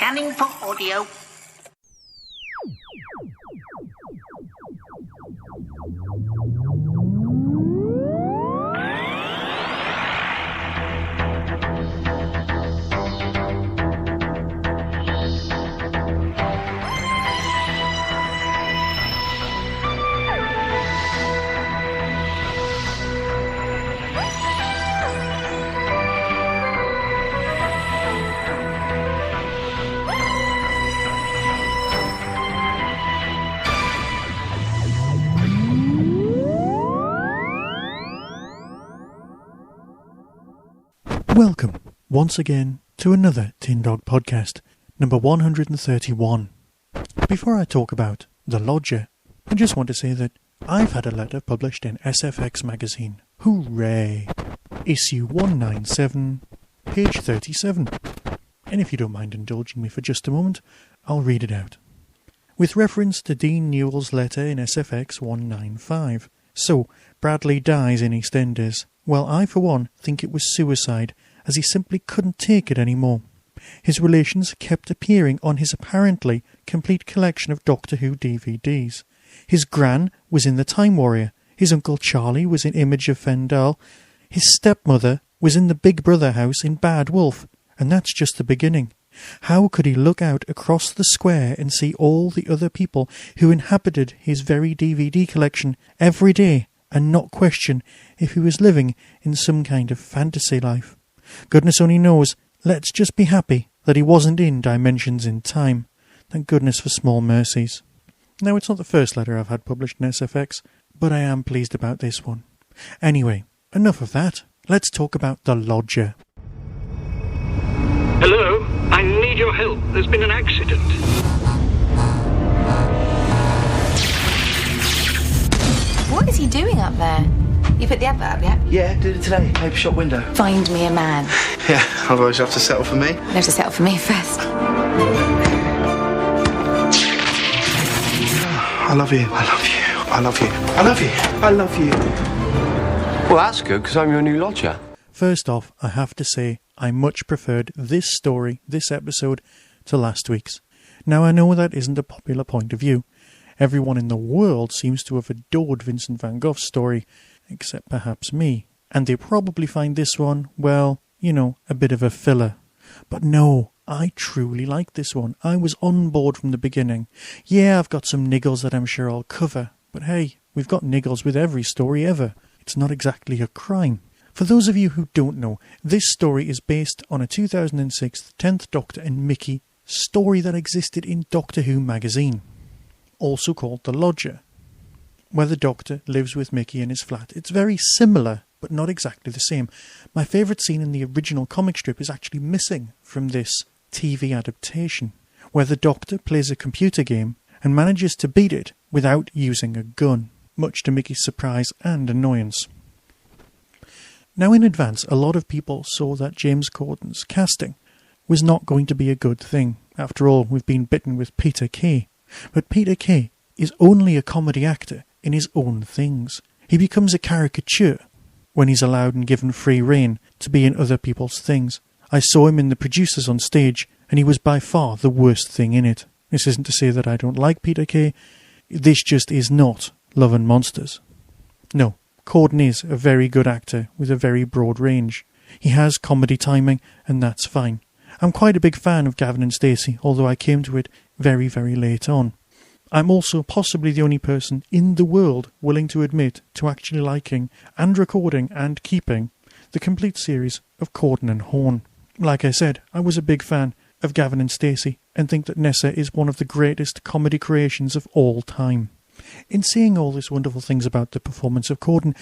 Scanning for audio. Welcome, once again, to another Tin Dog podcast, number 131. Before I talk about The Lodger, I just want to say that I've had a letter published in SFX magazine. Hooray! Issue 197, page 37. And if you don't mind indulging me for just a moment, I'll read it out. With reference to Dean Newell's letter in SFX 195. So, Bradley dies in EastEnders. Well, I for one think it was suicide, as he simply couldn't take it anymore. His relations kept appearing on his apparently complete collection of Doctor Who DVDs. His gran was in The Time Warrior, his Uncle Charlie was in Image of Fendal, his stepmother was in the Big Brother house in Bad Wolf, and that's just the beginning. How could he look out across the square and see all the other people who inhabited his very DVD collection every day and not question if he was living in some kind of fantasy life? Goodness only knows. Let's just be happy that he wasn't in Dimensions in Time. Thank goodness for small mercies. Now, it's not the first letter I've had published in SFX, but I am pleased about this one. Anyway, enough of that. Let's talk about The Lodger. Hello? I need your help. There's been an accident. What is he doing up there? You put the advert up yet? Yeah, did it today. Paper shop window. Find me a man. Yeah, otherwise you have to settle for me. You have to settle for me first. I love you. I love you. I love you. I love you. I love you. Well, that's good, because I'm your new lodger. First off, I have to say I much preferred this story, this episode, to last week's. Now, I know that isn't a popular point of view. Everyone in the world seems to have adored Vincent van Gogh's story, except perhaps me. And they probably find this one, well, you know, a bit of a filler. But no, I truly like this one. I was on board from the beginning. Yeah, I've got some niggles that I'm sure I'll cover. But hey, we've got niggles with every story ever. It's not exactly a crime. For those of you who don't know, this story is based on a 2006 10th Doctor and Mickey story that existed in Doctor Who magazine, also called The Lodger, where the Doctor lives with Mickey in his flat. It's very similar, but not exactly the same. My favourite scene in the original comic strip is actually missing from this TV adaptation, where the Doctor plays a computer game and manages to beat it without using a gun, much to Mickey's surprise and annoyance. Now, in advance, a lot of people saw that James Corden's casting was not going to be a good thing. After all, we've been bitten with Peter Kay. But Peter Kay is only a comedy actor in his own things. He becomes a caricature when he's allowed and given free rein to be in other people's things. I saw him in The Producers on stage, and he was by far the worst thing in it. This isn't to say that I don't like Peter Kay. This just is not Love and Monsters. No, Corden is a very good actor with a very broad range. He has comedy timing, and that's fine. I'm quite a big fan of Gavin and Stacey, although I came to it very, very late on. I'm also possibly the only person in the world willing to admit to actually liking and recording and keeping the complete series of Corden and Horn. Like I said, I was a big fan of Gavin and Stacey and think that Nessa is one of the greatest comedy creations of all time. In saying all these wonderful things about the performance of Corden,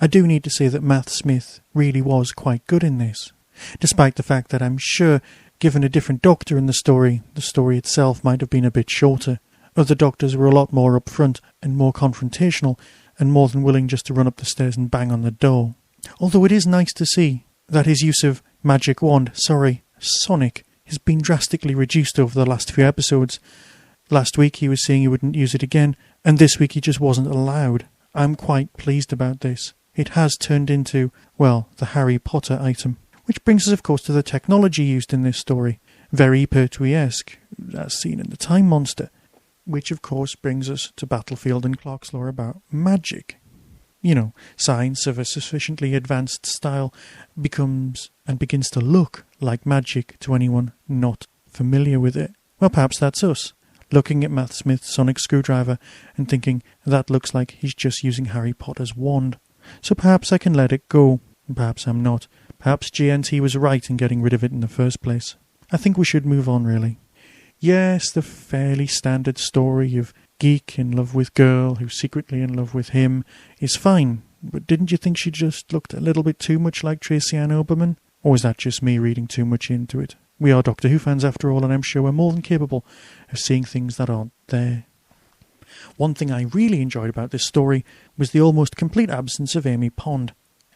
I do need to say that Matt Smith really was quite good in this. Despite the fact that I'm sure, given a different Doctor in the story itself might have been a bit shorter. Other Doctors were a lot more upfront and more confrontational and more than willing just to run up the stairs and bang on the door. Although it is nice to see that his use of Sonic, has been drastically reduced over the last few episodes. Last week he was saying he wouldn't use it again, and this week he just wasn't allowed. I'm quite pleased about this. It has turned into, well, the Harry Potter item. Which brings us, of course, to the technology used in this story. very Pertwee-esque, as seen in The Time Monster. Which of course brings us to Battlefield and Clark's Law about magic. You know, science of a sufficiently advanced style begins to look like magic to anyone not familiar with it. Well, perhaps that's us, looking at Matt Smith's sonic screwdriver and thinking that looks like he's just using Harry Potter's wand. So perhaps I can let it go, and perhaps I'm not. Perhaps GNT was right in getting rid of it in the first place. I think we should move on, really. Yes, the fairly standard story of geek in love with girl who's secretly in love with him is fine, but didn't you think she just looked a little bit too much like Tracy Ann Oberman? Or is that just me reading too much into it? We are Doctor Who fans after all, and I'm sure we're more than capable of seeing things that aren't there. One thing I really enjoyed about this story was the almost complete absence of Amy Pond.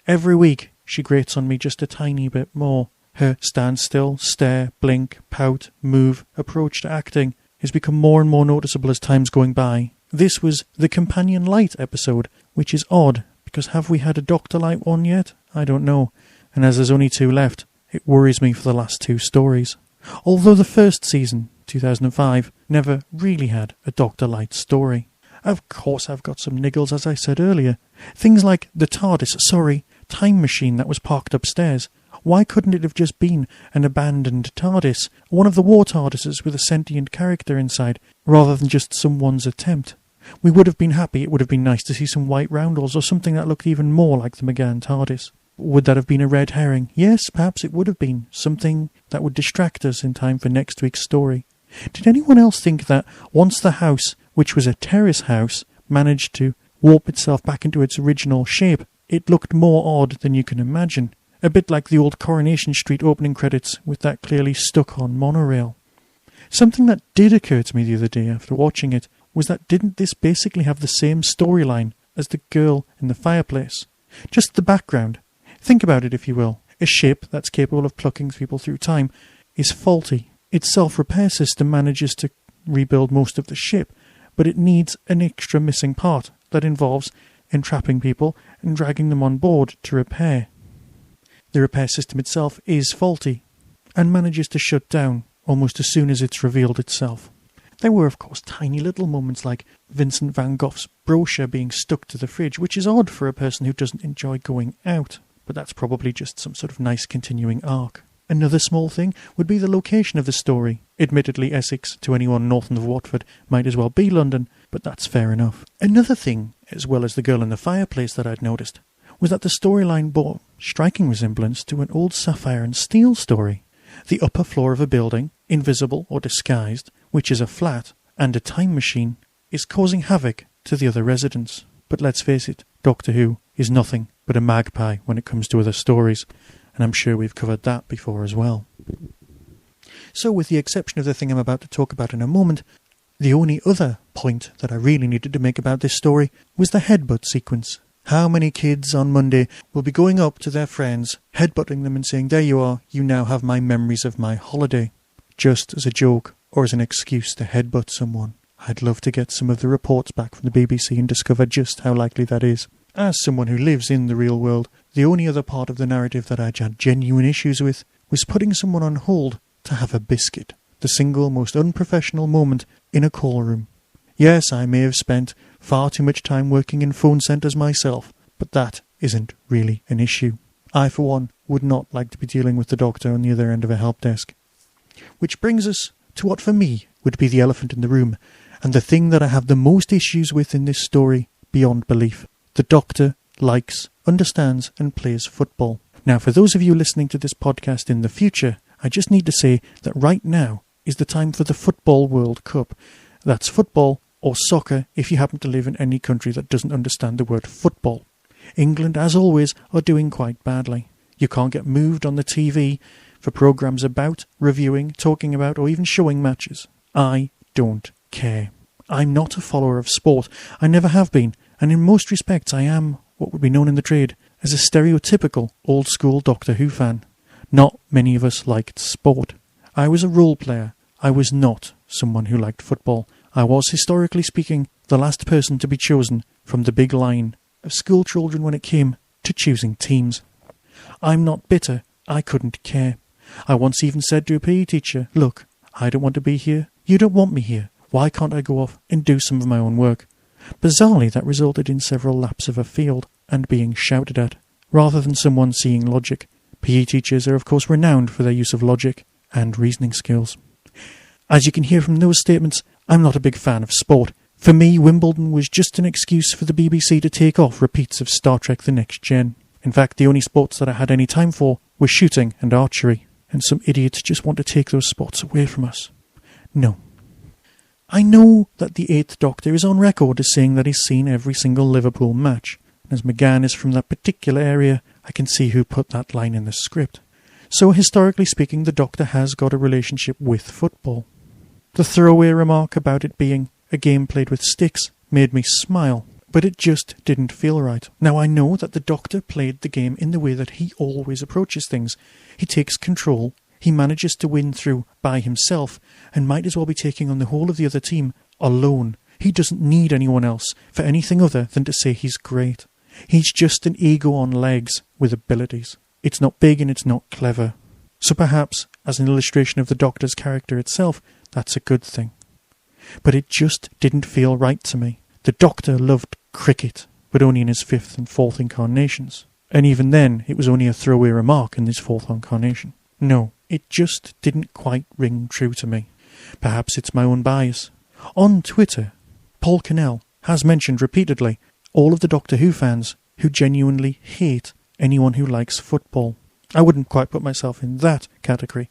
Every week she grates on me just a tiny bit more. Her stand still, stare, blink, pout, move, approach to acting has become more and more noticeable as time's going by. This was the Companion Light episode, which is odd, because have we had a Doctor Light one yet? I don't know. And as there's only 2 left, it worries me for the last 2 stories. Although the first season, 2005, never really had a Doctor Light story. Of course I've got some niggles, as I said earlier. Things like the TARDIS, time machine that was parked upstairs. Why couldn't it have just been an abandoned TARDIS, one of the war TARDISes with a sentient character inside, rather than just someone's attempt? We would have been happy. It would have been nice to see some white roundels or something that looked even more like the McGann TARDIS. Would that have been a red herring? Yes, perhaps it would have been. Something that would distract us in time for next week's story. Did anyone else think that once the house, which was a terrace house, managed to warp itself back into its original shape, it looked more odd than you can imagine? A bit like the old Coronation Street opening credits with that clearly stuck-on monorail. Something that did occur to me the other day after watching it was that didn't this basically have the same storyline as the girl in the fireplace? Just the background. Think about it if you will. A ship that's capable of plucking people through time is faulty. Its self-repair system manages to rebuild most of the ship, but it needs an extra missing part that involves entrapping people and dragging them on board to repair. The repair system itself is faulty, and manages to shut down almost as soon as it's revealed itself. There were of course tiny little moments like Vincent van Gogh's brochure being stuck to the fridge, which is odd for a person who doesn't enjoy going out, but that's probably just some sort of nice continuing arc. Another small thing would be the location of the story. Admittedly, Essex, to anyone north of Watford, might as well be London, but that's fair enough. Another thing, as well as the girl in the fireplace that I'd noticed, was that the storyline bore striking resemblance to an old Sapphire and Steel story. The upper floor of a building, invisible or disguised, which is a flat and a time machine, is causing havoc to the other residents. But let's face it, Doctor Who is nothing but a magpie when it comes to other stories, and I'm sure we've covered that before as well. So with the exception of the thing I'm about to talk about in a moment, the only other point that I really needed to make about this story was the headbutt sequence. How many kids on Monday will be going up to their friends, headbutting them and saying, "There you are, you now have my memories of my holiday," just as a joke or as an excuse to headbutt someone? I'd love to get some of the reports back from the BBC and discover just how likely that is. As someone who lives in the real world, the only other part of the narrative that I had genuine issues with was putting someone on hold to have a biscuit, the single most unprofessional moment in a call room. Yes, I may have spent far too much time working in phone centres myself, but that isn't really an issue. I, for one, would not like to be dealing with the doctor on the other end of a help desk. Which brings us to what for me would be the elephant in the room, and the thing that I have the most issues with in this story beyond belief. The doctor likes, understands and plays football. Now, for those of you listening to this podcast in the future, I just need to say that right now is the time for the Football World Cup. That's football or soccer if you happen to live in any country that doesn't understand the word football. England, as always, are doing quite badly. You can't get moved on the TV for programmes about, reviewing, talking about or even showing matches. I don't care. I'm not a follower of sport. I never have been, and in most respects I am what would be known in the trade as a stereotypical old-school Doctor Who fan. Not many of us liked sport. I was a role player. I was not someone who liked football. I was, historically speaking, the last person to be chosen from the big line of school children when it came to choosing teams. I'm not bitter. I couldn't care. I once even said to a PE teacher, "Look, I don't want to be here. You don't want me here. Why can't I go off and do some of my own work?" Bizarrely, that resulted in several laps of a field and being shouted at, rather than someone seeing logic. PE teachers are of course renowned for their use of logic and reasoning skills. As you can hear from those statements, I'm not a big fan of sport. For me, Wimbledon was just an excuse for the BBC to take off repeats of Star Trek The Next Gen. In fact, the only sports that I had any time for were shooting and archery, and some idiots just want to take those sports away from us. No. I know that the 8th Doctor is on record as saying that he's seen every single Liverpool match. As McGann is from that particular area, I can see who put that line in the script. So historically speaking, the Doctor has got a relationship with football. The throwaway remark about it being a game played with sticks made me smile, but it just didn't feel right. Now I know that the Doctor played the game in the way that he always approaches things. He takes control, he manages to win through by himself, and might as well be taking on the whole of the other team alone. He doesn't need anyone else for anything other than to say he's great. He's just an ego on legs with abilities. It's not big and it's not clever. So perhaps, as an illustration of the Doctor's character itself, that's a good thing. But it just didn't feel right to me. The Doctor loved cricket, but only in his 5th and 4th incarnations. And even then, it was only a throwaway remark in this 4th incarnation. No, it just didn't quite ring true to me. Perhaps it's my own bias. On Twitter, Paul Cannell has mentioned repeatedly all of the Doctor Who fans who genuinely hate anyone who likes football. I wouldn't quite put myself in that category.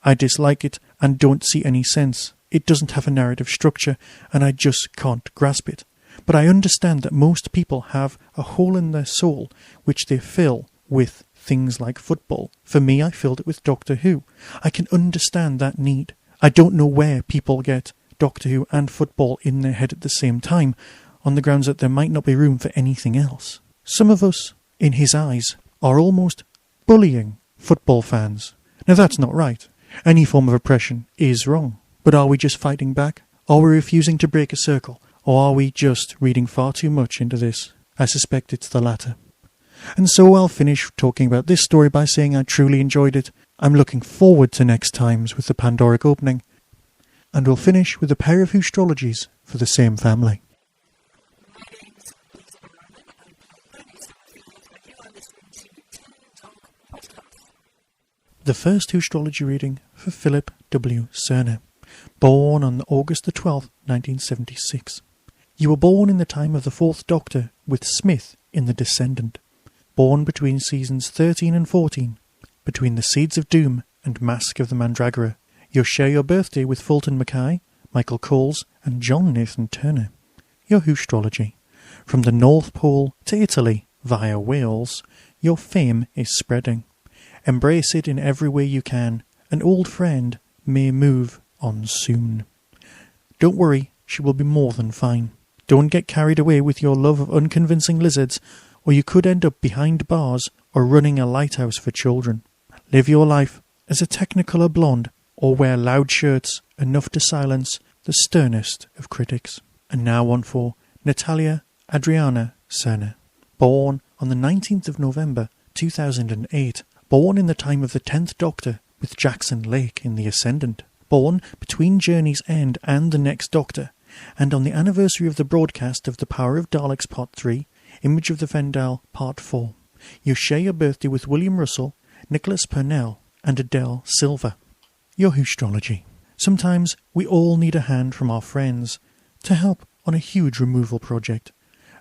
I dislike it and don't see any sense. It doesn't have a narrative structure and I just can't grasp it. But I understand that most people have a hole in their soul which they fill with things like football. For me, I filled it with Doctor Who. I can understand that need. I don't know where people get Doctor Who and football in their head at the same time, on the grounds that there might not be room for anything else. Some of us, in his eyes, are almost bullying football fans. Now that's not right. Any form of oppression is wrong. But are we just fighting back? Are we refusing to break a circle? Or are we just reading far too much into this? I suspect it's the latter. And so I'll finish talking about this story by saying I truly enjoyed it. I'm looking forward to next times with the Pandoric opening. And we'll finish with a pair of Whostrologies for the same family. The first Whostrology reading for Philip W. Cerner, born on August the 12th, 1976. You were born in the time of the 4th Doctor, with Smith in The Descendant. Born between seasons 13 and 14, between The Seeds of Doom and Mask of the Mandragora. You'll share your birthday with Fulton Mackay, Michael Coles and John Nathan Turner. Your Whostrology. From the North Pole to Italy via Wales, your fame is spreading. Embrace it in every way you can. An old friend may move on soon. Don't worry, she will be more than fine. Don't get carried away with your love of unconvincing lizards, or you could end up behind bars or running a lighthouse for children. Live your life as a Technicolor blonde, or wear loud shirts enough to silence the sternest of critics. And now on for Natalia Adriana Cerner, born on the 19th of November 2008, born in the time of the 10th Doctor with Jackson Lake in The Ascendant, born between Journey's End and The Next Doctor, and on the anniversary of the broadcast of The Power of Daleks Part 3, Image of the Vendal Part 4. You share your birthday with William Russell, Nicholas Purnell, and Adele Silver. Your Whostrology. Sometimes we all need a hand from our friends to help on a huge removal project.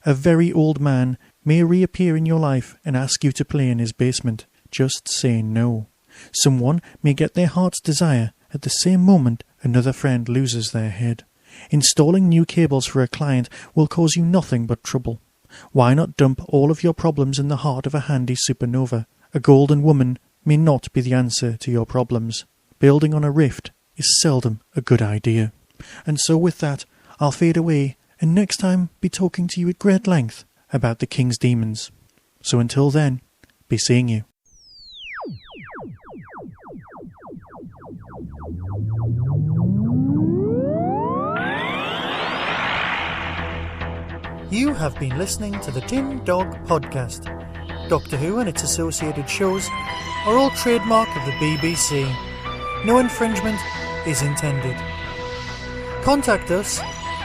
A very old man may reappear in your life and ask you to play in his basement. Just say no. Someone may get their heart's desire at the same moment another friend loses their head. Installing new cables for a client will cause you nothing but trouble. Why not dump all of your problems in the heart of a handy supernova? A golden woman may not be the answer to your problems. Building on a rift is seldom a good idea. And so with that, I'll fade away and next time be talking to you at great length about the King's Demons. So until then, be seeing you. You have been listening to the Tin Dog Podcast. Doctor Who and its associated shows are all trademark of the BBC. No infringement is intended. Contact us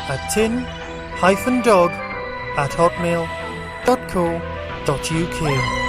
at tin-dog@hotmail.co.uk.